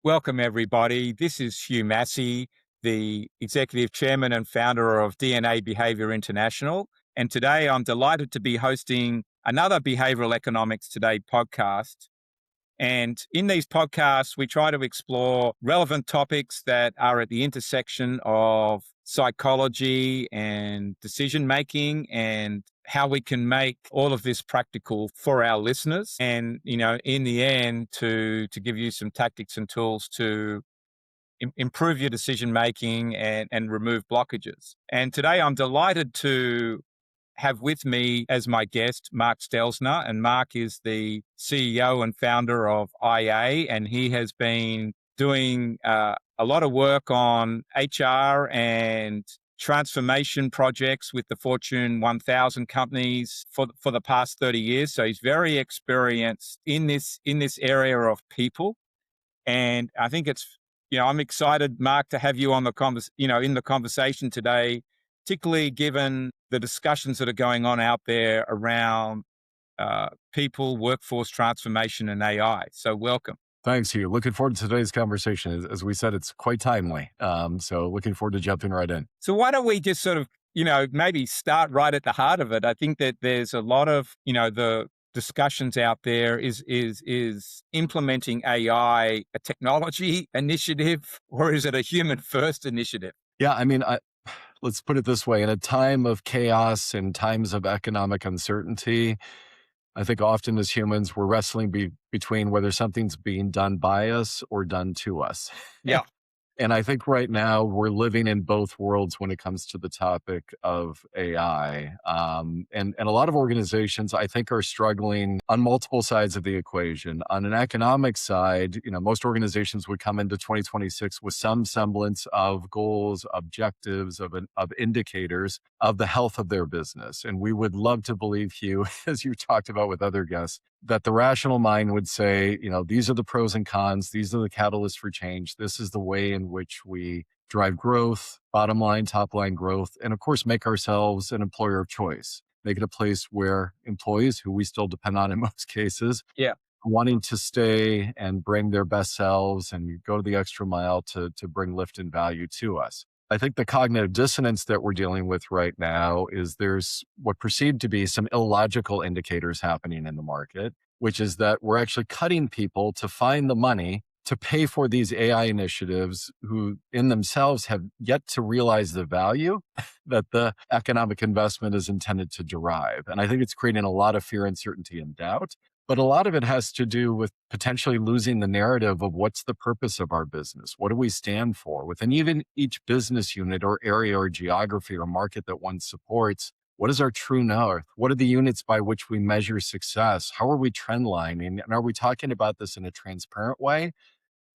Welcome, everybody. This is Hugh Massie, the Executive Chairman and founder of DNA Behavior International. And today I'm delighted to be hosting another Behavioral Economics Today podcast. And in these podcasts, we try to explore relevant topics that are at the intersection of psychology and decision making and how we can make all of this practical for our listeners. And, in the end, to give you some tactics and tools to improve your decision making and remove blockages. And today I'm delighted to have with me as my guest, Mark Stelzner. And Mark is the CEO and founder of IA, and he has been doing a lot of work on HR and transformation projects with the Fortune 1000 companies for the past 30 years. So he's very experienced in this area of people. And I think I'm excited, Mark, to have you on in the conversation today, particularly given the discussions that are going on out there around people, workforce transformation, and AI. So welcome. Thanks, Hugh. Looking forward to today's conversation. As we said, it's quite timely. So looking forward to jumping right in. So why don't we just sort of, maybe start right at the heart of it? I think that there's a lot of, the discussions out there is implementing AI a technology initiative, or is it a human first initiative? Yeah, let's put it this way. In a time of chaos and times of economic uncertainty, I think often as humans, we're wrestling between whether something's being done by us or done to us. Yeah. And I think right now we're living in both worlds when it comes to the topic of AI. And a lot of organizations, I think, are struggling on multiple sides of the equation. On an economic side, most organizations would come into 2026 with some semblance of goals, objectives, of indicators of the health of their business. And we would love to believe, Hugh, as you talked about with other guests, that the rational mind would say, these are the pros and cons. These are the catalysts for change. This is the way in which we drive growth, bottom line, top line growth, and of course, make ourselves an employer of choice. Make it a place where employees, who we still depend on in most cases, wanting to stay and bring their best selves and go the extra mile to bring lift and value to us. I think the cognitive dissonance that we're dealing with right now is there's what perceived to be some illogical indicators happening in the market, which is that we're actually cutting people to find the money to pay for these AI initiatives who in themselves have yet to realize the value that the economic investment is intended to derive. And I think it's creating a lot of fear, uncertainty, and doubt. But a lot of it has to do with potentially losing the narrative of what's the purpose of our business? What do we stand for? Within even each business unit or area or geography or market that one supports, what is our true north? What are the units by which we measure success? How are we trend lining? And are we talking about this in a transparent way?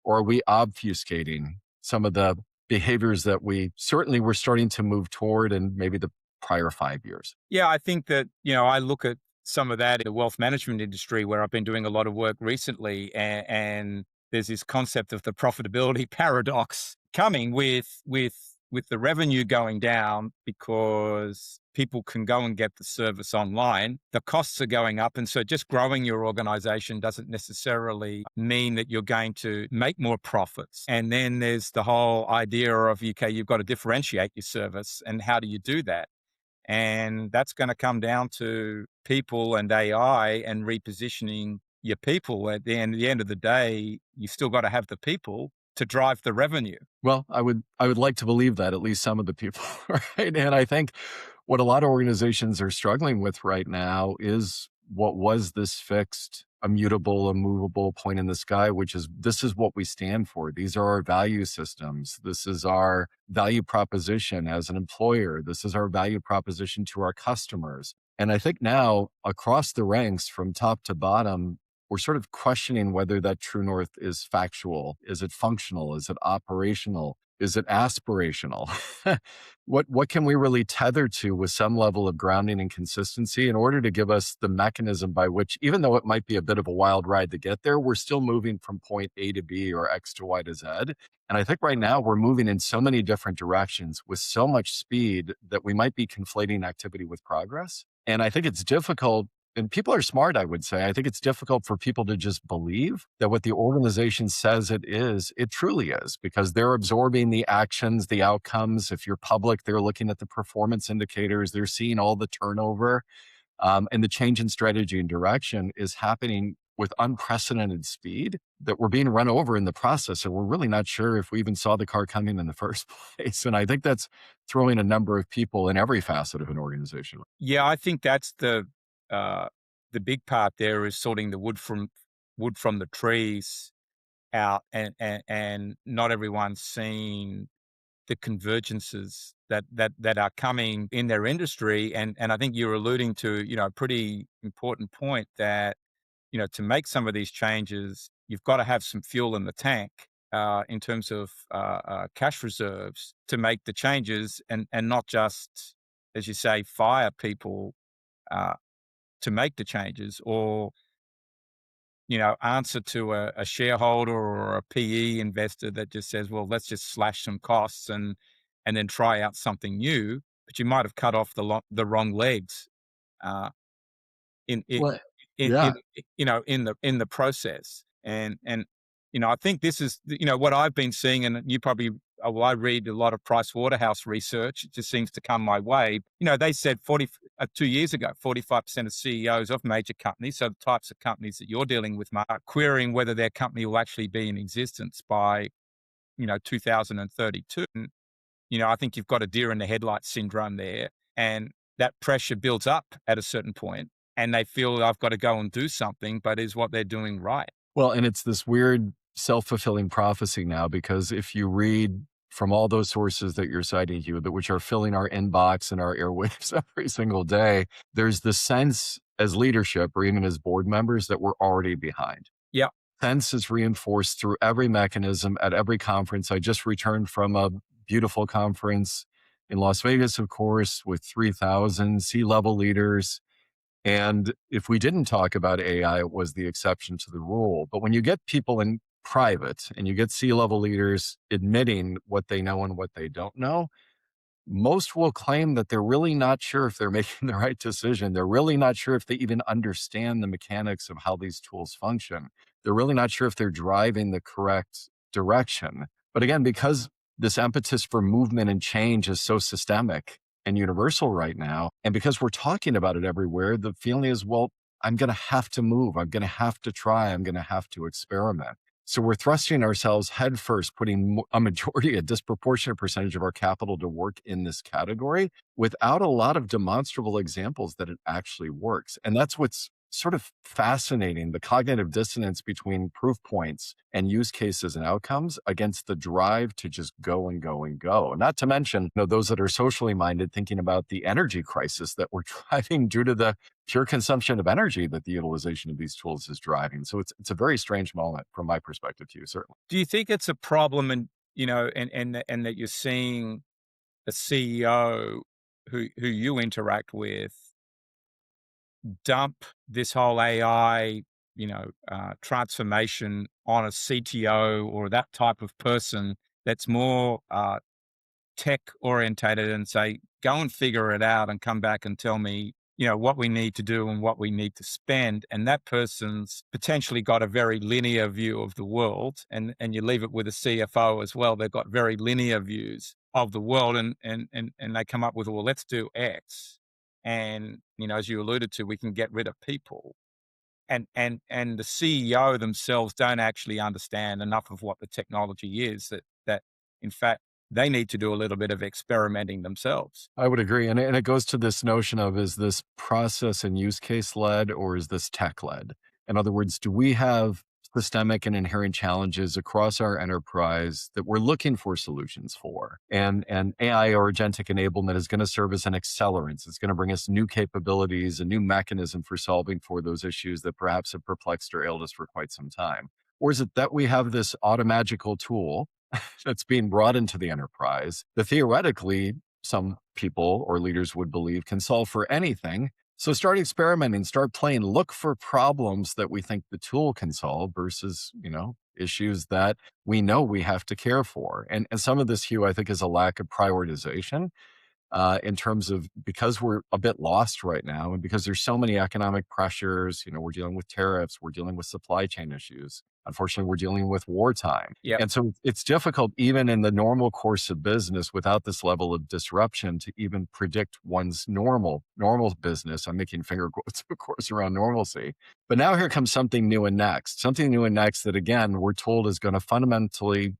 Or are we obfuscating some of the behaviors that we certainly were starting to move toward in maybe the prior 5 years? Yeah, I think that, I look at some of that in the wealth management industry where I've been doing a lot of work recently. And there's this concept of the profitability paradox coming with the revenue going down because people can go and get the service online. The costs are going up. And so just growing your organization doesn't necessarily mean that you're going to make more profits. And then there's the whole idea of, okay, you've got to differentiate your service. And how do you do that? And that's going to come down to people and AI and repositioning your people. At the end of the day, you still got to have the people to drive the revenue. Well, I would like to believe that, at least some of the people, right? And I think what a lot of organizations are struggling with right now is what was this fixed, immutable, immovable point in the sky, which is this is what we stand for. These are our value systems. This is our value proposition as an employer. This is our value proposition to our customers. And I think now across the ranks from top to bottom, we're sort of questioning whether that true north is factual. Is it functional? Is it operational? Is it aspirational? What can we really tether to with some level of grounding and consistency in order to give us the mechanism by which, even though it might be a bit of a wild ride to get there, we're still moving from point A to B or X to Y to Z. And I think right now we're moving in so many different directions with so much speed that we might be conflating activity with progress. And I think it's difficult And people are smart, I would say. I think it's difficult for people to just believe that what the organization says it is, it truly is, because they're absorbing the actions, the outcomes. If you're public, they're looking at the performance indicators, they're seeing all the turnover, and the change in strategy and direction is happening with unprecedented speed that we're being run over in the process. And we're really not sure if we even saw the car coming in the first place. And I think that's throwing a number of people in every facet of an organization. Yeah, I think that's the big part there is sorting the wood from the trees out, and not everyone's seeing the convergences that are coming in their industry. And I think you're alluding to, a pretty important point that, to make some of these changes, you've got to have some fuel in the tank, in terms of cash reserves to make the changes, and not just, as you say, fire people uh, to make the changes, or answer to a shareholder or a PE investor that just says, well, let's just slash some costs and then try out something new, but you might have cut off the wrong legs, uh, in in Well, in yeah. in the process. And I think this is what I've been seeing, and you probably, well, I read a lot of Price Waterhouse research. It just seems to come my way. They said 2 years ago, 45% of CEOs of major companies, so the types of companies that you're dealing with, Mark, are querying whether their company will actually be in existence by 2032. And, I think you've got a deer in the headlights syndrome there, and that pressure builds up at a certain point, and they feel I've got to go and do something, but is what they're doing right? Well, and it's this weird self-fulfilling prophecy now, because if you read from all those sources that you're citing, Hugh, that which are filling our inbox and our airwaves every single day, there's the sense as leadership or even as board members that we're already behind. Yeah. Sense is reinforced through every mechanism at every conference. I just returned from a beautiful conference in Las Vegas, of course, with 3,000 C-level leaders. And if we didn't talk about AI, it was the exception to the rule. But when you get people in private and you get C-level leaders admitting what they know and what they don't know, most will claim that they're really not sure if they're making the right decision. They're really not sure if they even understand the mechanics of how these tools function. They're really not sure if they're driving the correct direction. But again, because this impetus for movement and change is so systemic and universal right now, and because we're talking about it everywhere, the feeling is, well, I'm going to have to move. I'm going to have to try. I'm going to have to experiment. So we're thrusting ourselves headfirst, putting a majority, a disproportionate percentage of our capital to work in this category without a lot of demonstrable examples that it actually works. And that's what's sort of fascinating, the cognitive dissonance between proof points and use cases and outcomes against the drive to just go and go and go. Not to mention, those that are socially minded thinking about the energy crisis that we're driving due to the pure consumption of energy that the utilization of these tools is driving. So it's a very strange moment from my perspective to you, certainly. Do you think it's a problem, and and that you're seeing a CEO who you interact with dump this whole AI, transformation on a CTO or that type of person that's more tech orientated, and say, go and figure it out and come back and tell me, what we need to do and what we need to spend. And that person's potentially got a very linear view of the world. And you leave it with a CFO as well. They've got very linear views of the world, and they come up with, well, let's do X. And, as you alluded to, we can get rid of people. And the CEO themselves don't actually understand enough of what the technology is, that in fact they need to do a little bit of experimenting themselves. I would agree. And it goes to this notion of, is this process and use case led or is this tech led? In other words, do we have systemic and inherent challenges across our enterprise that we're looking for solutions for? And AI or agentic enablement is going to serve as an accelerant. It's going to bring us new capabilities, a new mechanism for solving for those issues that perhaps have perplexed or ailed us for quite some time. Or is it that we have this automagical tool that's being brought into the enterprise that theoretically some people or leaders would believe can solve for anything? So start experimenting, start playing, look for problems that we think the tool can solve versus, issues that we know we have to care for. And some of this, Hugh, I think is a lack of prioritization. in terms of, because we're a bit lost right now, and because there's so many economic pressures. We're dealing with tariffs, we're dealing with supply chain issues. Unfortunately, we're dealing with wartime. Yep. And so it's difficult, even in the normal course of business, without this level of disruption, to even predict one's normal business. I'm making finger quotes, of course, around normalcy. But now here comes something new and next, that, again, we're told is going to fundamentally,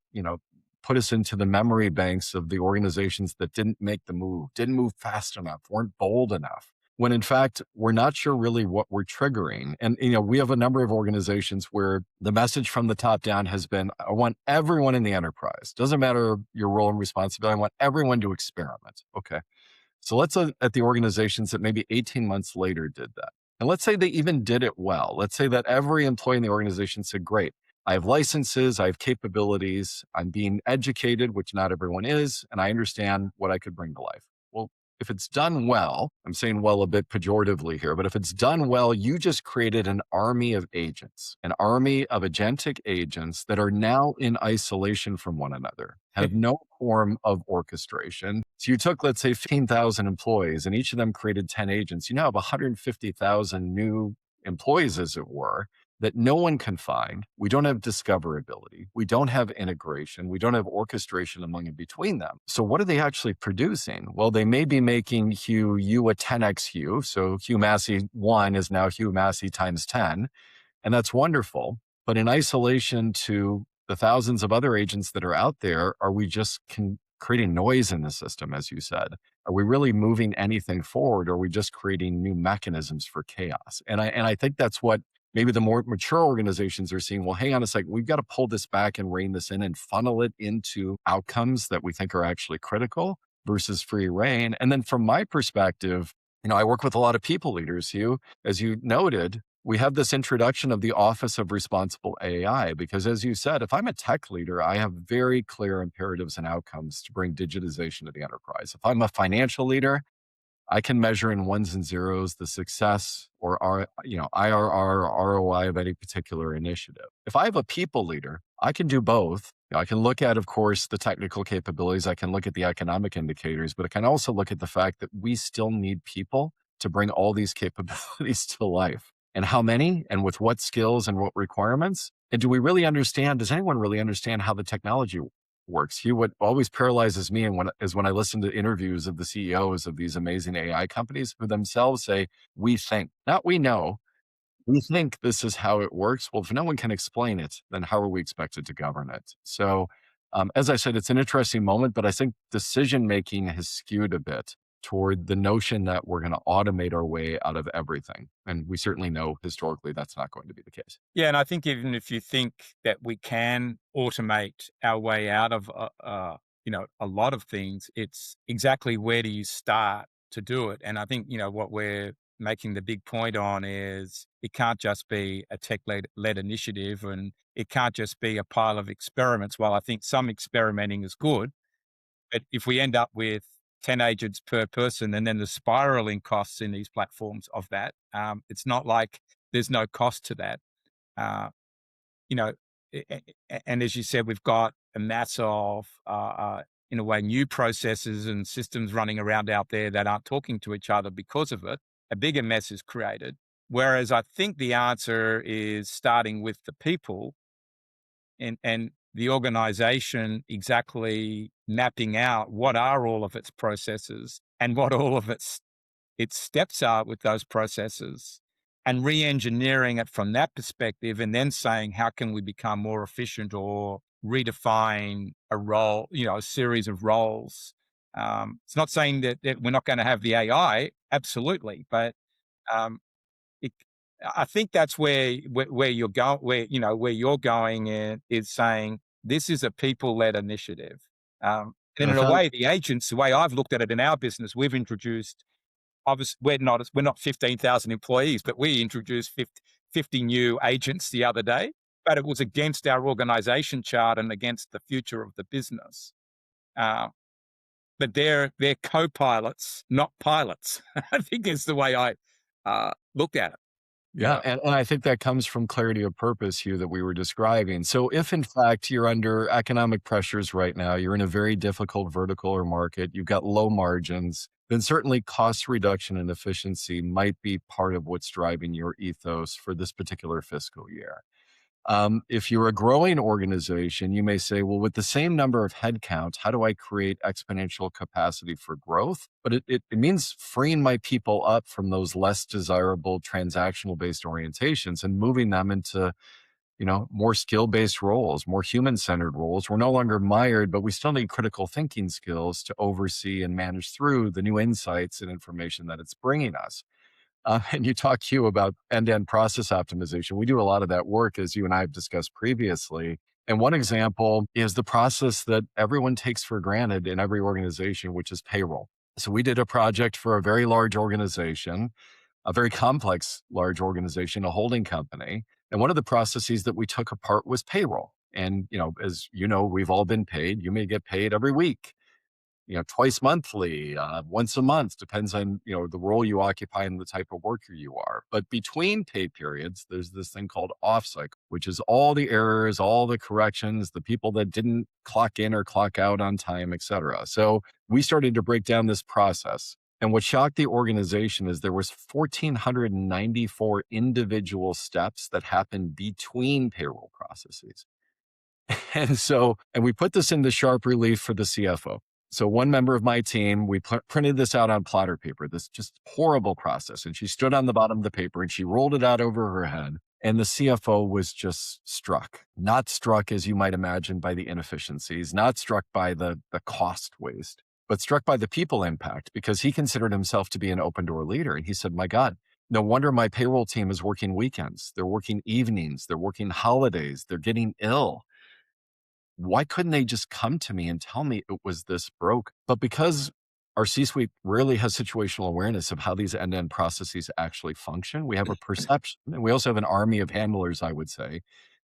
put us into the memory banks of the organizations that didn't make the move, didn't move fast enough, weren't bold enough. When in fact, we're not sure really what we're triggering. And, we have a number of organizations where the message from the top down has been, I want everyone in the enterprise, doesn't matter your role and responsibility, I want everyone to experiment. Okay. So let's look at the organizations that maybe 18 months later did that. And let's say they even did it well. Let's say that every employee in the organization said, great, I have licenses, I have capabilities, I'm being educated, which not everyone is, and I understand what I could bring to life. Well, if it's done well, I'm saying well a bit pejoratively here, but if it's done well, you just created an army of agents, an army of agentic agents that are now in isolation from one another, have no form of orchestration. So you took, let's say, 15,000 employees, and each of them created 10 agents. You now have 150,000 new employees, as it were, that no one can find. We don't have discoverability. We don't have integration. We don't have orchestration among and between them. So what are they actually producing? Well, they may be making you a 10x Hugh. So Hugh Massie 1 is now Hugh Massie times 10. And that's wonderful. But in isolation to the thousands of other agents that are out there, are we just creating noise in the system, as you said? Are we really moving anything forward? Or are we just creating new mechanisms for chaos? And I think that's what maybe the more mature organizations are seeing. Well, hang on a second, we've got to pull this back and rein this in and funnel it into outcomes that we think are actually critical versus free reign. And then from my perspective, I work with a lot of people leaders, Hugh, as you noted. We have this introduction of the Office of Responsible AI, because as you said, if I'm a tech leader, I have very clear imperatives and outcomes to bring digitization to the enterprise. If I'm a financial leader, I can measure in ones and zeros the success or IRR or ROI of any particular initiative. If I have a people leader, I can do both. I can look at, of course, the technical capabilities. I can look at the economic indicators, but I can also look at the fact that we still need people to bring all these capabilities to life. And how many, and with what skills and what requirements? And do we really understand? Does anyone really understand how the technology works? Hugh, what always paralyzes me is when I listen to interviews of the CEOs of these amazing AI companies who themselves say, we think, not we know, we think this is how it works. Well, if no one can explain it, then how are we expected to govern it? So, as I said, it's an interesting moment, but I think decision-making has skewed a bit toward the notion that we're going to automate our way out of everything. And we certainly know historically that's not going to be the case. Yeah, and I think even if you think that we can automate our way out of, a lot of things, it's exactly where do you start to do it? And I think, what we're making the big point on is it can't just be a tech-led initiative, and it can't just be a pile of experiments. While I think some experimenting is good, but if we end up with 10 agents per person and then the spiraling costs in these platforms of that, it's not like there's no cost to that. Uh, you know, and as you said, we've got a mass of, in a way, new processes and systems running around out there that aren't talking to each other because of it. A bigger mess is created. Whereas I think the answer is starting with the people and the organization exactly mapping out what are all of its processes and what all of its steps are with those processes, and re-engineering it from that perspective, and then saying, how can we become more efficient or redefine a role, a series of roles. It's not saying that we're not going to have the AI, absolutely, but um, it, I think that's where you're going, where you're going is saying this is a people-led initiative. And And I in a found way, the agents, the way I've looked at it in our business, we've introduced. Obviously, we're not 15,000 employees, but we introduced 50 new agents the other day. But it was against our organization chart and against the future of the business. Uh, but they're co-pilots, not pilots. I think is the way I look at it. Yeah, and I think that comes from clarity of purpose, Hugh, that we were describing. So if in fact you're under economic pressures right now, you're in a very difficult vertical or market, you've got low margins, then certainly cost reduction and efficiency might be part of what's driving your ethos for this particular fiscal year. If you're a growing organization, you may say, well, with the same number of headcount, how do I create exponential capacity for growth? But it means freeing my people up from those less desirable transactional based orientations and moving them into, more skill based roles, more human centered roles. We're no longer mired, but we still need critical thinking skills to oversee and manage through the new insights and information that it's bringing us. And you talk, Hugh, about end-to-end process optimization. We do a lot of that work, as you and I have discussed previously. And one example is the process that everyone takes for granted in every organization, which is payroll. So we did a project for a very large organization, a very complex large organization, a holding company. And one of the processes that we took apart was payroll. And, as you know, we've all been paid. You may get paid every week, twice monthly, once a month, depends on, the role you occupy and the type of worker you are. But between pay periods, there's this thing called off cycle, which is all the errors, all the corrections, the people that didn't clock in or clock out on time, et cetera. So we started to break down this process. And what shocked the organization is there was 1,494 individual steps that happened between payroll processes. And we put this into sharp relief for the CFO. So one member of my team, we printed this out on plotter paper, this just horrible process. And she stood on the bottom of the paper and she rolled it out over her head. And the CFO was just struck, not struck, as you might imagine, by the inefficiencies, not struck by the cost waste, but struck by the people impact, because he considered himself to be an open door leader. And he said, my God, no wonder my payroll team is working weekends. They're working evenings. They're working holidays. They're getting ill. Why couldn't they just come to me and tell me it was this broke? But because our C-suite really has situational awareness of how these end-to-end processes actually function, we have a perception, and we also have an army of handlers, I would say,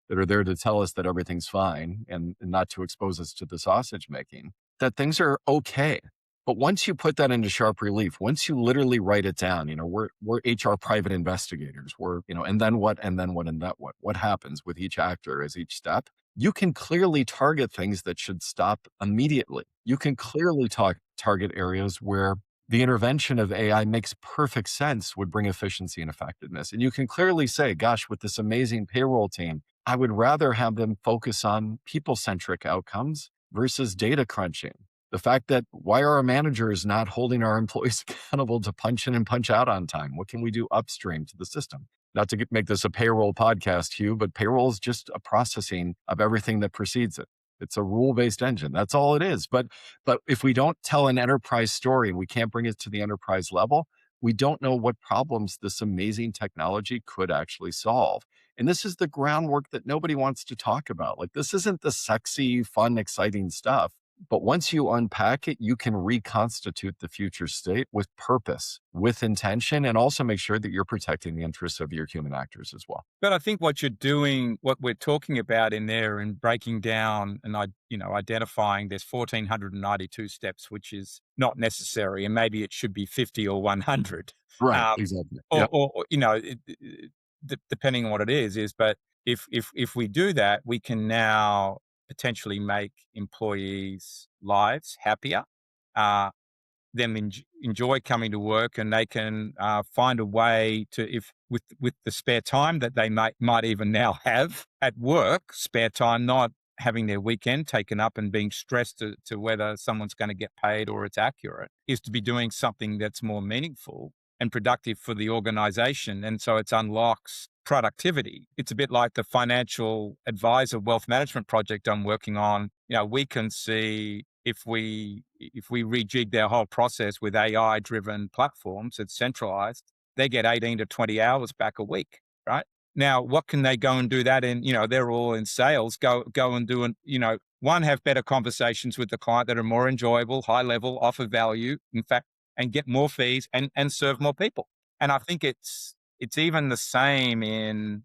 that are there to tell us that everything's fine and not to expose us to the sausage making, that things are okay. But once you put that into sharp relief, once you literally write it down, we're HR private investigators. We're, and then what, and then what, and then what happens with each actor as each step. You can clearly target things that should stop immediately. You can clearly target areas where the intervention of AI makes perfect sense, would bring efficiency and effectiveness. And you can clearly say, gosh, with this amazing payroll team, I would rather have them focus on people-centric outcomes versus data crunching. The fact that why are our managers not holding our employees accountable to punch in and punch out on time? What can we do upstream to the system? Not to make this a payroll podcast, Hugh, but payroll is just a processing of everything that precedes it. It's a rule-based engine. That's all it is. But if we don't tell an enterprise story and we can't bring it to the enterprise level, we don't know what problems this amazing technology could actually solve. And this is the groundwork that nobody wants to talk about. Like, this isn't the sexy, fun, exciting stuff. But once you unpack it, you can reconstitute the future state with purpose, with intention, and also make sure that you're protecting the interests of your human actors as well. But I think what you're doing, what we're talking about in there and breaking down and, identifying there's 1,492 steps, which is not necessary. And maybe it should be 50 or 100. Right, exactly. Or depending on what it is, but if we do that, we can now potentially make employees' lives happier, them enjoy coming to work, and they can find a way to, if with the spare time that they might even now have at work, spare time, not having their weekend taken up and being stressed to whether someone's going to get paid or it's accurate, is to be doing something that's more meaningful and productive for the organization. And so it unlocks productivity. It's a bit like the financial advisor wealth management project I'm working on. We can see if we rejig their whole process with AI driven platforms, it's centralized, they get 18 to 20 hours back a week, right? Now, what can they go and do that in? They're all in sales, go and do, one, have better conversations with the client that are more enjoyable, high level, offer value, in fact, and get more fees and serve more people. And I think it's even the same in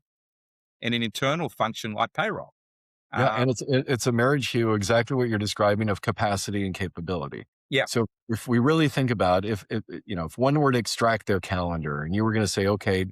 an internal function like payroll. Yeah, and it's a marriage, Hugh, exactly what you're describing, of capacity and capability. Yeah. So if we really think about if one were to extract their calendar and you were going to say, okay,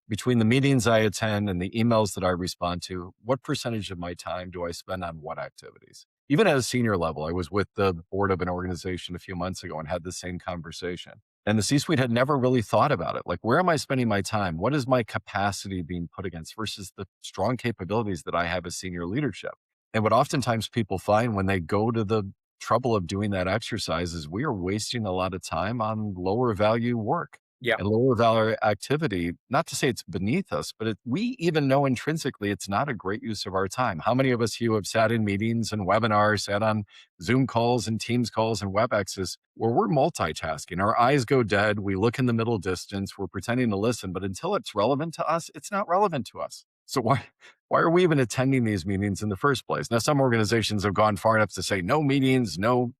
Between the meetings I attend and the emails that I respond to, what percentage of my time do I spend on what activities? Even at a senior level, I was with the board of an organization a few months ago and had the same conversation. And the C suite had never really thought about it. Like, where am I spending my time? What is my capacity being put against versus the strong capabilities that I have as senior leadership? And what oftentimes people find when they go to the trouble of doing that exercise is we are wasting a lot of time on lower value work Yeah. and lower value activity. Not to say it's beneath us, but we even know intrinsically it's not a great use of our time. How many of us, Hugh, have sat in meetings and webinars, sat on Zoom calls and Teams calls and WebExes where we're multitasking? Our eyes go dead. We look in the middle distance. We're pretending to listen, but until it's relevant to us, it's not relevant to us. So why are we even attending these meetings in the first place? Now, some organizations have gone far enough to say no meetings, no,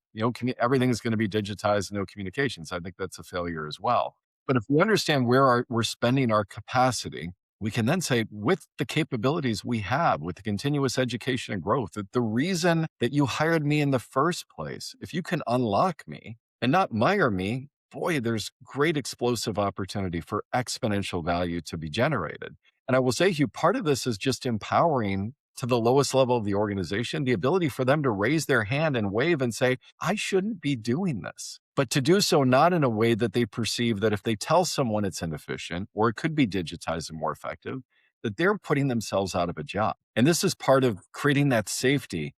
everything's going to be digitized, no communications. I think that's a failure as well. But if we understand where we're spending our capacity, we can then say, with the capabilities we have, with the continuous education and growth, that the reason that you hired me in the first place, if you can unlock me and not mire me, boy, there's great explosive opportunity for exponential value to be generated. And I will say, Hugh, part of this is just empowering to the lowest level of the organization, the ability for them to raise their hand and wave and say, I shouldn't be doing this. But to do so not in a way that they perceive that if they tell someone it's inefficient or it could be digitized and more effective, that they're putting themselves out of a job. And this is part of creating that safety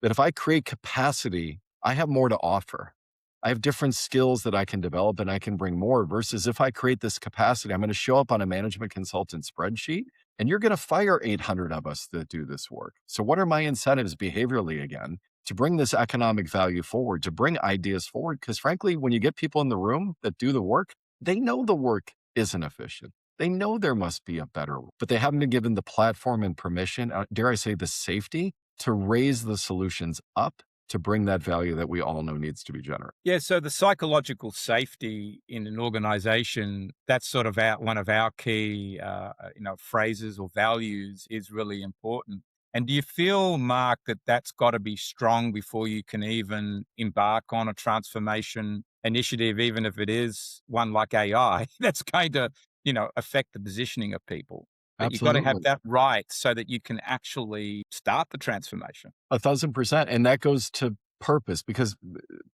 that if I create capacity, I have more to offer. I have different skills that I can develop and I can bring more versus if I create this capacity, I'm going to show up on a management consultant spreadsheet and you're going to fire 800 of us that do this work. So what are my incentives behaviorally again to bring this economic value forward, to bring ideas forward? Because frankly, when you get people in the room that do the work, they know the work isn't efficient. They know there must be a better, but they haven't been given the platform and permission, dare I say the safety to raise the solutions up to bring that value that we all know needs to be generated. Yeah, so the psychological safety in an organization, that's sort of one of our key, phrases or values is really important. And do you feel, Mark, that that's got to be strong before you can even embark on a transformation initiative, even if it is one like AI, that's going to, affect the positioning of people? That you've got to have Absolutely. that right so that you can actually start the transformation. 1,000%. And that goes to purpose because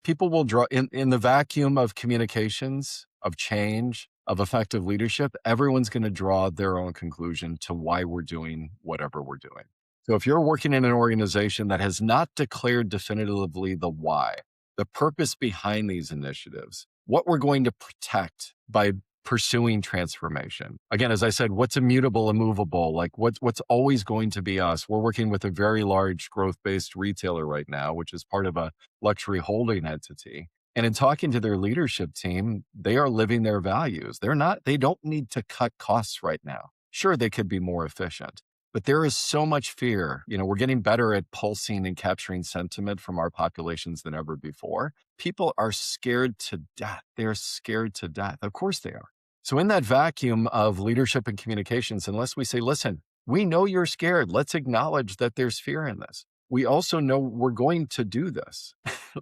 people will draw in the vacuum of communications, of change, of effective leadership. Everyone's going to draw their own conclusion to why we're doing whatever we're doing. So if you're working in an organization that has not declared definitively the why, the purpose behind these initiatives, what we're going to protect by pursuing transformation. Again, as I said, what's immutable, immovable, like what's always going to be us. We're working with a very large growth-based retailer right now, which is part of a luxury holding entity. And in talking to their leadership team, they are living their values. They don't need to cut costs right now. Sure, they could be more efficient, but there is so much fear. We're getting better at pulsing and capturing sentiment from our populations than ever before. People are scared to death. They're scared to death. Of course they are. So in that vacuum of leadership and communications, unless we say, listen, we know you're scared. Let's acknowledge that there's fear in this. We also know we're going to do this.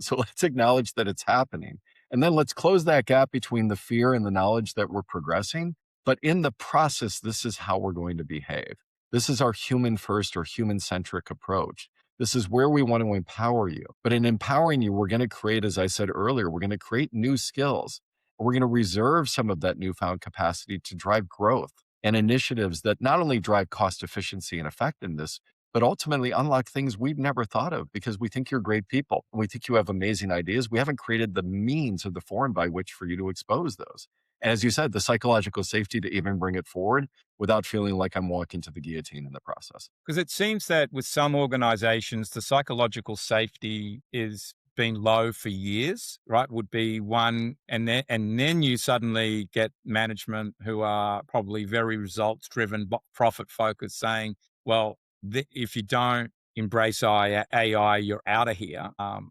So let's acknowledge that it's happening. And then let's close that gap between the fear and the knowledge that we're progressing. But in the process, this is how we're going to behave. This is our human first or human centric approach. This is where we want to empower you. But in empowering you, we're going to create, as I said earlier, we're going to create new skills. We're going to reserve some of that newfound capacity to drive growth and initiatives that not only drive cost efficiency and effectiveness, but ultimately unlock things we've never thought of because we think you're great people. And we think you have amazing ideas. We haven't created the means or the forum by which for you to expose those. And as you said, the psychological safety to even bring it forward without feeling like I'm walking to the guillotine in the process. Because it seems that with some organizations, the psychological safety is been low for years, right? Would be one, and then you suddenly get management who are probably very results driven, profit focused, saying, "Well, if you don't embrace AI, you're out of here." But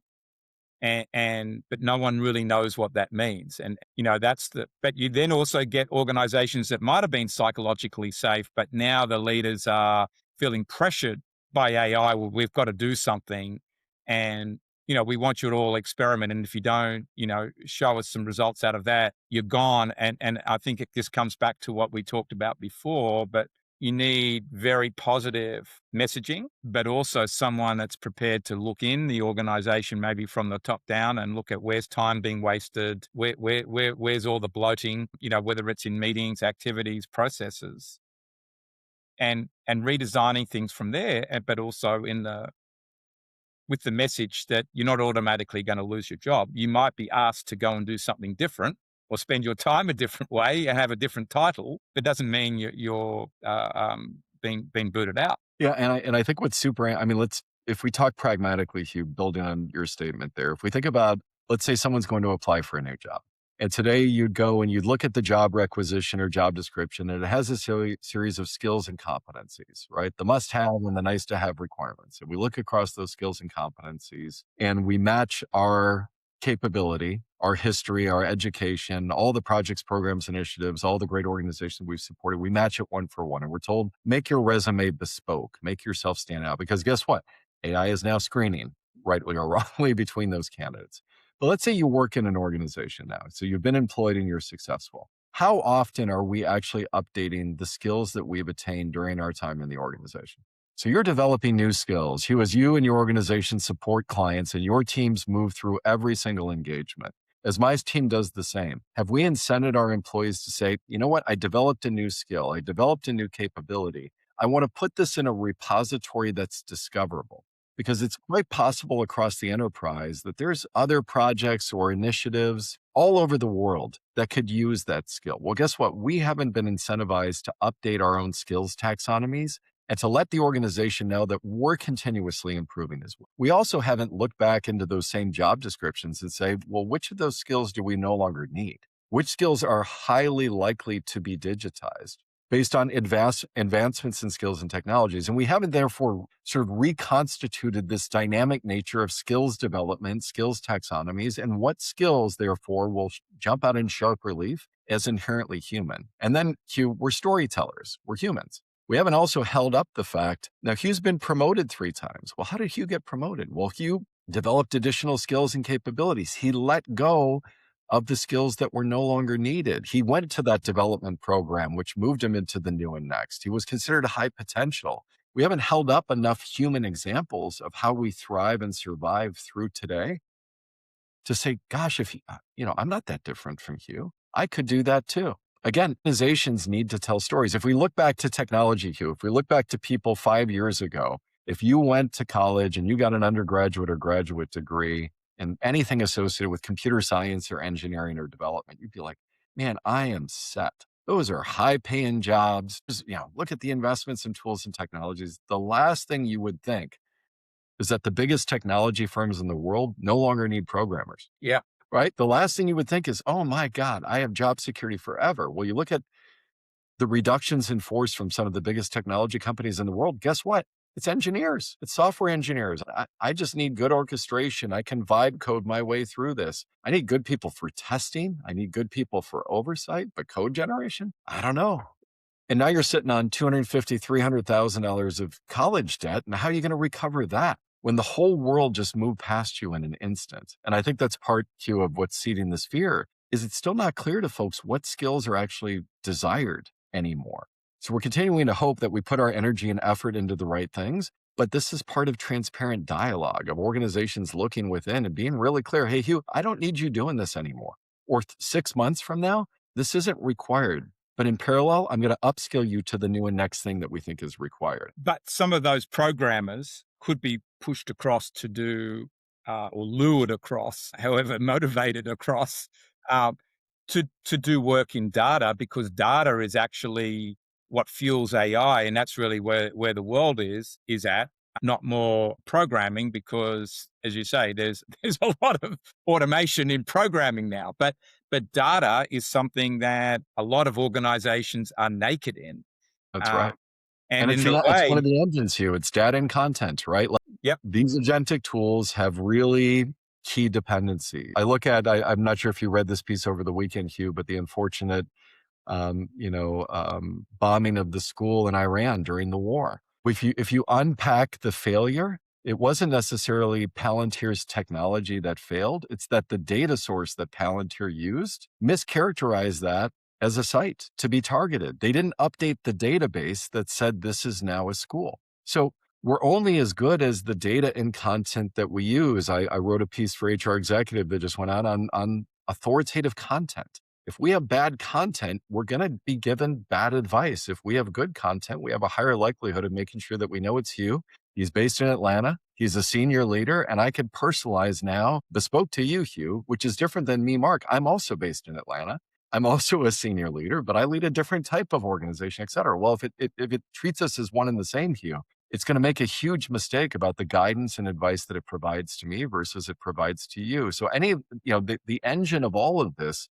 no one really knows what that means, and but you then also get organizations that might have been psychologically safe, but now the leaders are feeling pressured by AI. Well, we've got to do something, and we want you to all experiment. And if you don't, show us some results out of that, you're gone. And I think this comes back to what we talked about before, but you need very positive messaging, but also someone that's prepared to look in the organization, maybe from the top down, and look at where's time being wasted, where's all the bloating, whether it's in meetings, activities, processes, and redesigning things from there, but also with the message that you're not automatically going to lose your job. You might be asked to go and do something different or spend your time a different way and have a different title. It doesn't mean you're being booted out. Yeah, and I think what's super, I mean, if we talk pragmatically, Hugh, building on your statement there, if we think about, let's say someone's going to apply for a new job. And today you'd go and you'd look at the job requisition or job description, and it has a series of skills and competencies, right? The must have and the nice to have requirements. And we look across those skills and competencies and we match our capability, our history, our education, all the projects, programs, initiatives, all the great organizations we've supported. We match it one for one. And we're told, make your resume bespoke, make yourself stand out. Because guess what? AI is now screening, rightly or wrongly, between those candidates. But let's say you work in an organization now. So you've been employed and you're successful. How often are we actually updating the skills that we've attained during our time in the organization? So you're developing new skills. Hugh, as you and your organization support clients and your teams move through every single engagement, as my team does the same, have we incented our employees to say, you know what, I developed a new skill, I developed a new capability. I want to put this in a repository that's discoverable, because it's quite possible across the enterprise that there's other projects or initiatives all over the world that could use that skill. Well, guess what? We haven't been incentivized to update our own skills taxonomies and to let the organization know that we're continuously improving as well. We also haven't looked back into those same job descriptions and say, well, which of those skills do we no longer need? Which skills are highly likely to be digitized based on advancements in skills and technologies? And we haven't therefore sort of reconstituted this dynamic nature of skills development, skills taxonomies, and what skills therefore will jump out in sharp relief as inherently human. And then, Hugh, we're storytellers, we're humans. We haven't also held up the fact, now Hugh's been promoted 3 times. Well, how did Hugh get promoted? Well, Hugh developed additional skills and capabilities. He let go of the skills that were no longer needed. He went to that development program, which moved him into the new and next. He was considered high potential. We haven't held up enough human examples of how we thrive and survive through today to say, gosh, if I'm not that different from Hugh. I could do that too. Again, organizations need to tell stories. If we look back to technology, Hugh, if we look back to people 5 years ago, if you went to college and you got an undergraduate or graduate degree and anything associated with computer science or engineering or development, you'd be like, man, I am set. Those are high paying jobs. Look at the investments in tools and technologies. The last thing you would think is that the biggest technology firms in the world no longer need programmers. Yeah. Right? The last thing you would think is, oh my God, I have job security forever. Well, you look at the reductions in force from some of the biggest technology companies in the world. Guess what? It's engineers. It's software engineers. I just need good orchestration. I can vibe code my way through this. I need good people for testing. I need good people for oversight, but code generation? I don't know. And now you're sitting on $250,000, $300,000 of college debt. And how are you going to recover that when the whole world just moved past you in an instant? And I think that's part, Hugh, of what's seeding this fear is it's still not clear to folks what skills are actually desired anymore. So we're continuing to hope that we put our energy and effort into the right things. But this is part of transparent dialogue of organizations looking within and being really clear. Hey, Hugh, I don't need you doing this anymore. Or 6 months from now, this isn't required. But in parallel, I'm going to upskill you to the new and next thing that we think is required. But some of those programmers could be pushed across to do, or lured across, however motivated across, to do work in data, because data is actually what fuels AI, and that's really where the world is at. Not more programming, because, as you say, there's a lot of automation in programming now. But data is something that a lot of organizations are naked in. That's right. And in it's a it's one way, of the engines, Hugh. It's data and content, right? Like, yep. These agentic tools have really key dependency. I look at, I'm not sure if you read this piece over the weekend, Hugh, but the unfortunate, bombing of the school in Iran during the war. If you unpack the failure, It wasn't necessarily Palantir's technology that failed. It's that the data source that Palantir used mischaracterized that as a site to be targeted. They didn't update the database that said this is now a school. So we're only as good as the data and content that we use. I wrote a piece for HR Executive that just went out on authoritative content. If we have bad content, we're going to be given bad advice. If we have good content, we have a higher likelihood of making sure that we know it's Hugh. He's based in Atlanta. He's a senior leader, and I could personalize now, bespoke to you, Hugh, which is different than me, Mark. I'm also based in Atlanta. I'm also a senior leader, but I lead a different type of organization, et cetera. Well, if it treats us as one and the same, Hugh, it's going to make a huge mistake about the guidance and advice that it provides to me versus it provides to you. So the engine of all of this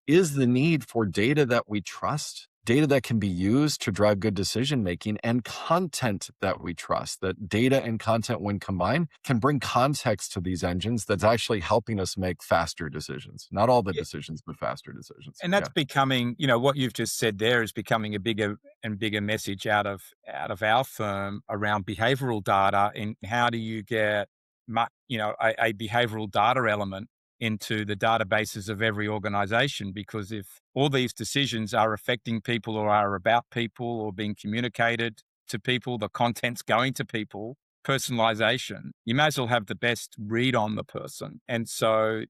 is the need for data that we trust, data that can be used to drive good decision making, and content that we trust. That data and content, when combined, can bring context to these engines that's actually helping us make faster decisions. Not all the decisions, but faster decisions. And that's becoming, what you've just said there is becoming a bigger and bigger message out of our firm around behavioral data. And how do you get, a behavioral data element into the databases of every organization? Because if all these decisions are affecting people or are about people or being communicated to people, the content's going to people, personalization, you may as well have the best read on the person. And so,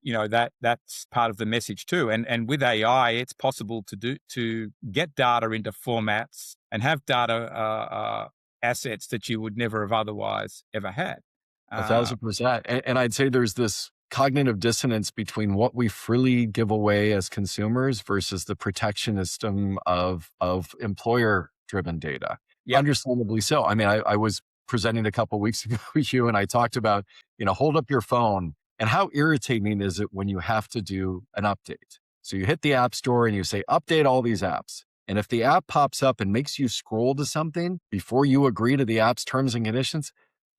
that's part of the message too. And with AI, it's possible to get data into formats and have data assets that you would never have otherwise ever had. 1,000%. And I'd say there's this cognitive dissonance between what we freely give away as consumers versus the protection system of employer-driven data. Yep. Understandably so. I mean, I was presenting a couple of weeks ago with you, and I talked about, hold up your phone and how irritating is it when you have to do an update. So you hit the app store and you say, update all these apps. And if the app pops up and makes you scroll to something before you agree to the app's terms and conditions,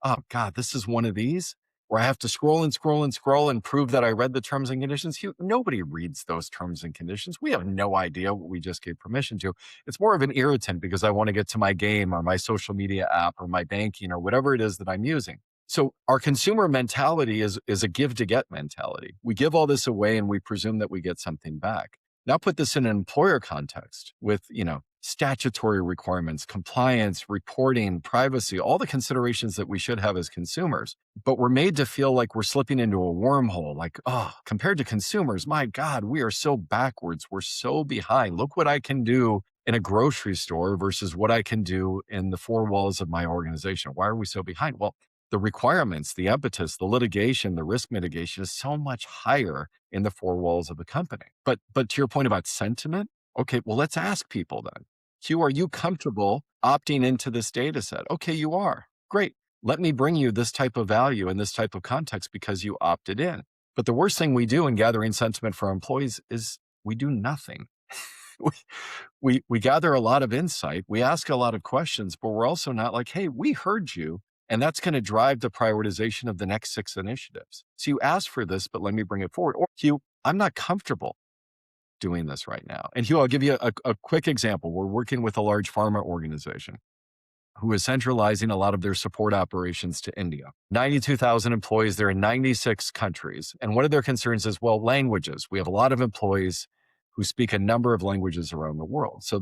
oh God, this is one of these where I have to scroll and scroll and scroll and prove that I read the terms and conditions. Nobody reads those terms and conditions. We have no idea what we just gave permission to. It's more of an irritant because I want to get to my game or my social media app or my banking or whatever it is that I'm using. So our consumer mentality is a give to get mentality. We give all this away and we presume that we get something back. Now put this in an employer context with, statutory requirements, compliance, reporting, privacy, all the considerations that we should have as consumers. But we're made to feel like we're slipping into a wormhole. Like, compared to consumers, my God, we are so backwards. We're so behind. Look what I can do in a grocery store versus what I can do in the four walls of my organization. Why are we so behind? Well, the requirements, the impetus, the litigation, the risk mitigation is so much higher in the four walls of the company. But to your point about sentiment, okay, well, let's ask people then. Hugh, are you comfortable opting into this data set? Okay, you are. Great. Let me bring you this type of value and this type of context because you opted in. But the worst thing we do in gathering sentiment for our employees is we do nothing. we gather a lot of insight. We ask a lot of questions, but we're also not like, hey, we heard you. And that's going to drive the prioritization of the next 6 initiatives. So you asked for this, but let me bring it forward. Or Hugh, I'm not comfortable doing this right now. And Hugh, I'll give you a quick example. We're working with a large pharma organization who is centralizing a lot of their support operations to India. 92,000 employees. They're in 96 countries. And one of their concerns is, well, languages. We have a lot of employees who speak a number of languages around the world. So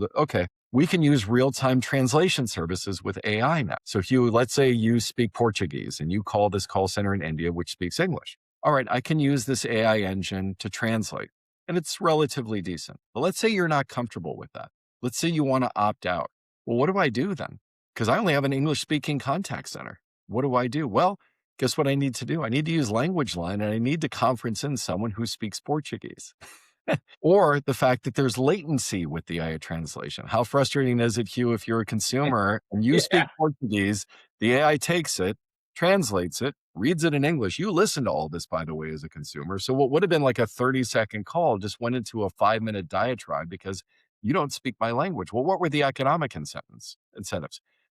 we can use real-time translation services with AI now. So Hugh, let's say you speak Portuguese and you call this call center in India, which speaks English. All right, I can use this AI engine to translate, and it's relatively decent. But let's say you're not comfortable with that. Let's say you want to opt out. Well, what do I do then? Because I only have an English-speaking contact center. What do I do? Well, guess what I need to do? I need to use Language Line, and I need to conference in someone who speaks Portuguese. Or the fact that there's latency with the AI translation. How frustrating is it, Hugh, if you're a consumer and you speak Portuguese, the AI takes it, translates it, reads it in English. You listen to all this, by the way, as a consumer. So what would have been like a 30-second call just went into a 5-minute diatribe because you don't speak my language. Well, what were the economic incentives?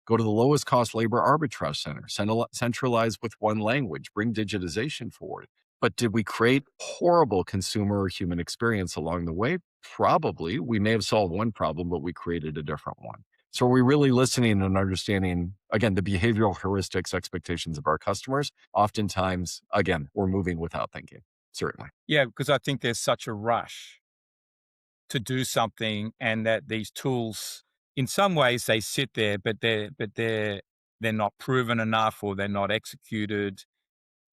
Go to the lowest cost labor arbitrage center, centralize with one language, bring digitization forward. But did we create horrible consumer or human experience along the way? Probably. We may have solved one problem, but we created a different one. So are we really listening and understanding, again, the behavioral heuristics expectations of our customers? Oftentimes, again, we're moving without thinking, certainly. Yeah, because I think there's such a rush to do something, and that these tools, in some ways, they sit there, but they're not proven enough, or they're not executed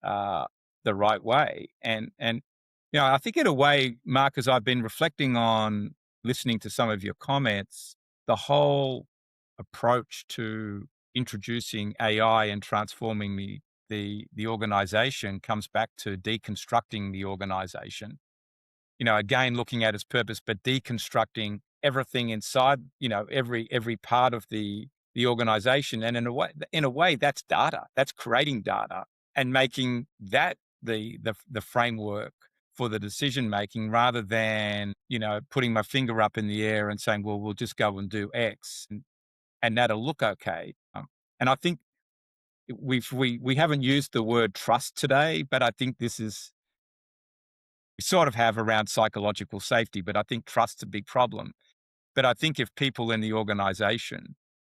uh, the right way. And I think in a way, Mark, as I've been reflecting on listening to some of your comments, the whole approach to introducing AI and transforming the organization comes back to deconstructing the organization. Again, looking at its purpose, but deconstructing everything inside, every part of the organization. And in a way, that's data. That's creating data and making that the framework for the decision making, rather than, putting my finger up in the air and saying, well, we'll just go and do X, and that'll look okay. And I think we haven't used the word trust today, but I think this is, we sort of have around psychological safety, but I think trust's a big problem. But I think if people in the organization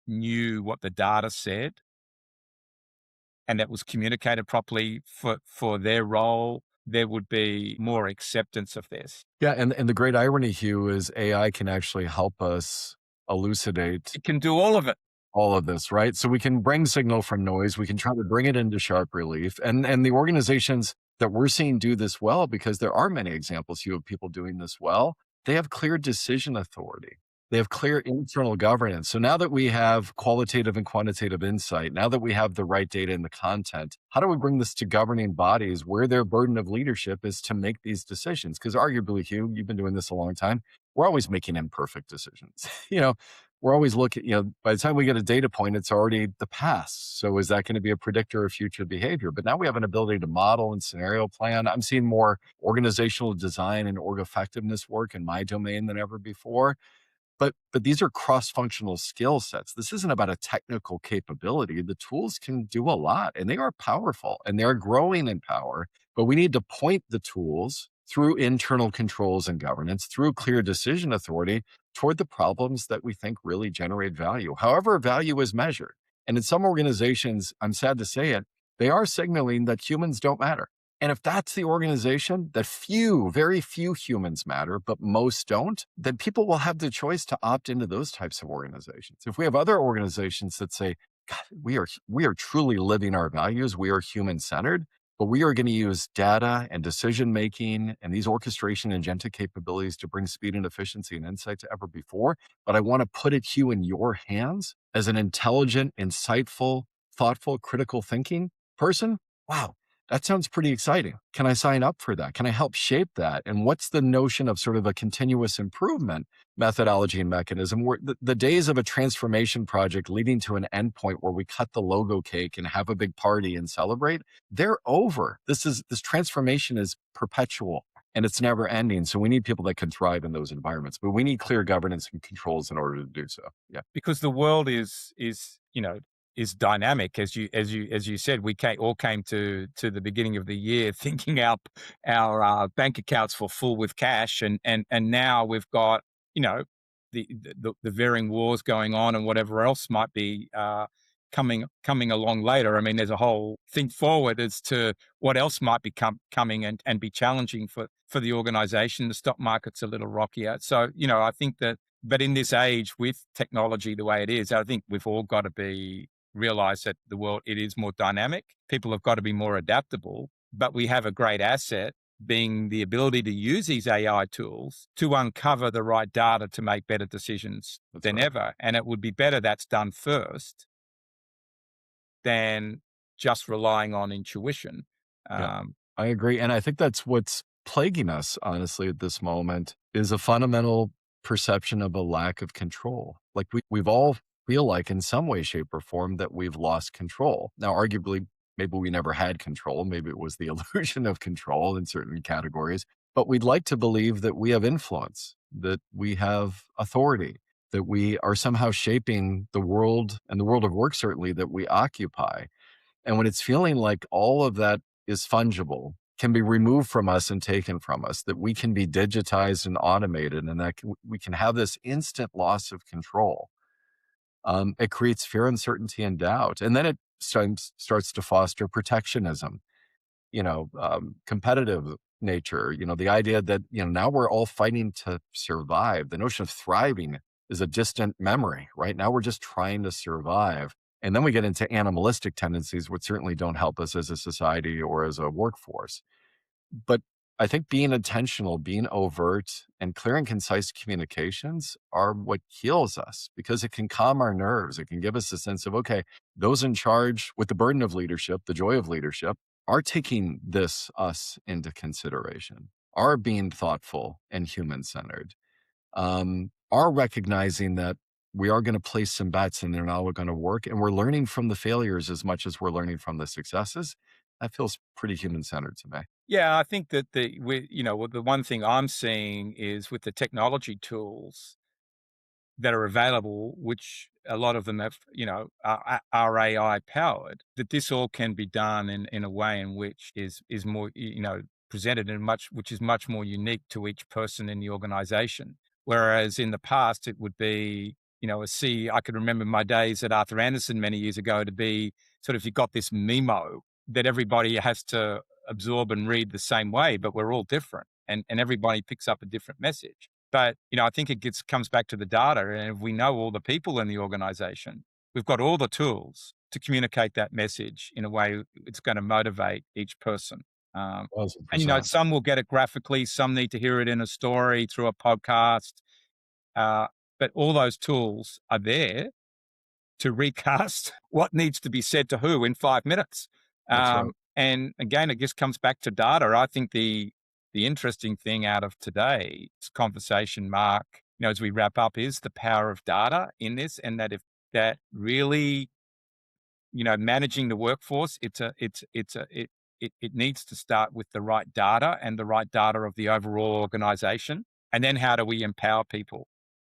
knew what the data said, and that was communicated properly for their role, there would be more acceptance of this. Yeah, and the great irony, Hugh, is AI can actually help us elucidate It can do all of it. all of this, right? So we can bring signal from noise. We can try to bring it into sharp relief. And the organizations that we're seeing do this well, because there are many examples, Hugh, of people doing this well, they have clear decision authority. They have clear internal governance. So now that we have qualitative and quantitative insight, now that we have the right data and the content, how do we bring this to governing bodies where their burden of leadership is to make these decisions? Because arguably, Hugh, you've been doing this a long time. We're always making imperfect decisions. We're always looking, by the time we get a data point, it's already the past. So is that going to be a predictor of future behavior? But now we have an ability to model and scenario plan. I'm seeing more organizational design and org effectiveness work in my domain than ever before. But these are cross-functional skill sets. This isn't about a technical capability. The tools can do a lot, and they are powerful, and they're growing in power. But we need to point the tools through internal controls and governance, through clear decision authority, toward the problems that we think really generate value, however value is measured. And in some organizations, I'm sad to say it, they are signaling that humans don't matter. And if that's the organization, that very few humans matter, but most don't, then people will have the choice to opt into those types of organizations. If we have other organizations that say, God, we are truly living our values, we are human centered, but we are going to use data and decision making and these orchestration and agentic capabilities to bring speed and efficiency and insight to ever before. But I want to put it, Hugh, in your hands as an intelligent, insightful, thoughtful, critical thinking person. Wow, that sounds pretty exciting. Can I sign up for that? Can I help shape that? And what's the notion of sort of a continuous improvement methodology and mechanism, where the days of a transformation project leading to an endpoint where we cut the logo cake and have a big party and celebrate, they're over. This transformation is perpetual and it's never ending. So we need people that can thrive in those environments, but we need clear governance and controls in order to do so. Yeah. Because the world is dynamic, as you said. We all came to the beginning of the year thinking our bank accounts were full with cash, and now we've got, the varying wars going on and whatever else might be coming along later. I mean, there's a whole think forward as to what else might be coming and be challenging for the organization. The stock market's a little rockier. So, I think that, but in this age with technology the way it is, I think we've all got to realize that the world, it is more dynamic. People have got to be more adaptable, but we have a great asset being the ability to use these AI tools to uncover the right data to make better decisions than ever. And it would be better that's done first than just relying on intuition. Yeah, I agree. And I think that's what's plaguing us, honestly, at this moment, is a fundamental perception of a lack of control. Like we've all feel like in some way, shape, or form that we've lost control. Now, arguably, maybe we never had control. Maybe it was the illusion of control in certain categories, but we'd like to believe that we have influence, that we have authority, that we are somehow shaping the world and the world of work, certainly, that we occupy. And when it's feeling like all of that is fungible, can be removed from us and taken from us, that we can be digitized and automated, and that we can have this instant loss of control. It creates fear, uncertainty, and doubt. And then it starts to foster protectionism, competitive nature, the idea that, now we're all fighting to survive. The notion of thriving is a distant memory. Right now, we're just trying to survive. And then we get into animalistic tendencies, which certainly don't help us as a society or as a workforce. But I think being intentional, being overt, and clear and concise communications are what heals us because it can calm our nerves. It can give us a sense of, okay, those in charge with the burden of leadership, the joy of leadership, are taking us into consideration, are being thoughtful and human centered, are recognizing that we are going to place some bets and they're not going to work. And we're learning from the failures as much as we're learning from the successes. That feels pretty human centered to me. Yeah, I think that the one thing I'm seeing is with the technology tools that are available, which a lot of them have, are AI powered, that this all can be done in a way in which is more, presented in which is much more unique to each person in the organization. Whereas in the past, it would be, I could remember my days at Arthur Andersen many years ago to be sort of, you got this memo that everybody has to absorb and read the same way, but we're all different and everybody picks up a different message. But, I think comes back to the data. And if we know all the people in the organization, we've got all the tools to communicate that message in a way it's going to motivate each person. And, 1,000%. some will get it graphically, some need to hear it in a story through a podcast. Uh, but all those tools are there to recast what needs to be said to who in 5 minutes. That's right. And again, it just comes back to data. I think the interesting thing out of today's conversation, Mark, as we wrap up, is the power of data in this, and that if that really, managing the workforce, it needs to start with the right data and the right data of the overall organization, and then how do we empower people?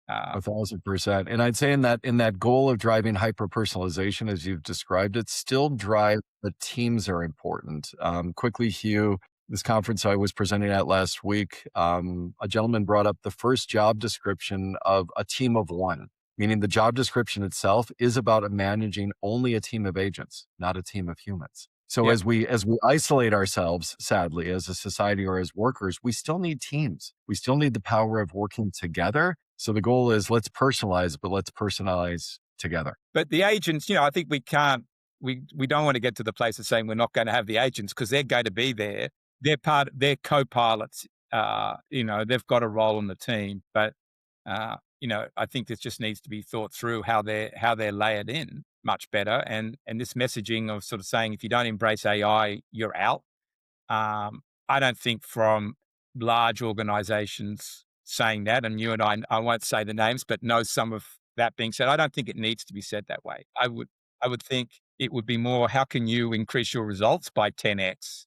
1,000%. And I'd say in that goal of driving hyper personalization, as you've described it, still drive the teams are important. Quickly, Hugh, this conference I was presenting at last week, a gentleman brought up the first job description of a team of one, meaning the job description itself is about managing only a team of agents, not a team of humans. So Yeah. as we isolate ourselves, sadly, as a society or as workers, we still need teams. We still need the power of working together. So the goal is let's personalize, but let's personalize together. But the agents, I think we don't want to get to the place of saying we're not going to have the agents, because they're going to be there. They're co-pilots. They've got a role in the team, but I think this just needs to be thought through how they're layered in much better. And this messaging of sort of saying, if you don't embrace AI, you're out. I don't think from large organizations saying that, and you and I won't say the names, but know some of that being said, I don't think it needs to be said that way. I would think it would be more, how can you increase your results by 10x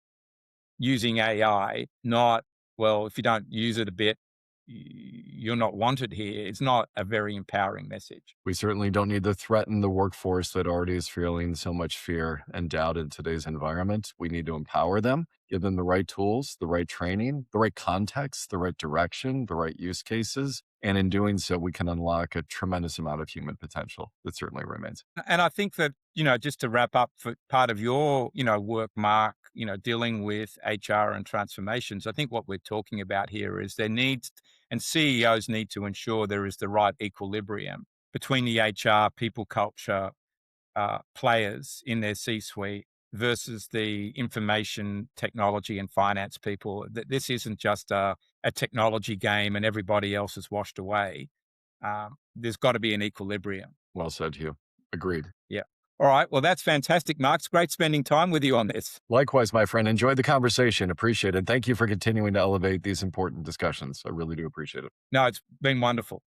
using AI, not, well, if you don't use it a bit, you're not wanted here. It's not a very empowering message. We certainly don't need to threaten the workforce that already is feeling so much fear and doubt in today's environment. We need to empower them, give them the right tools, the right training, the right context, the right direction, the right use cases. And in doing so, we can unlock a tremendous amount of human potential that certainly remains. And I think that, just to wrap up for part of your, work, Mark, dealing with HR and transformations, I think what we're talking about here is there needs, and CEOs need to ensure there is the right equilibrium between the HR, people culture players in their C-suite versus the information technology and finance people. This isn't just a technology game and everybody else is washed away. There's got to be an equilibrium. Well said, Hugh. Agreed. Yeah. All right. Well, that's fantastic, Mark. It's great spending time with you on this. Likewise, my friend. Enjoyed the conversation. Appreciate it. Thank you for continuing to elevate these important discussions. I really do appreciate it. No, it's been wonderful.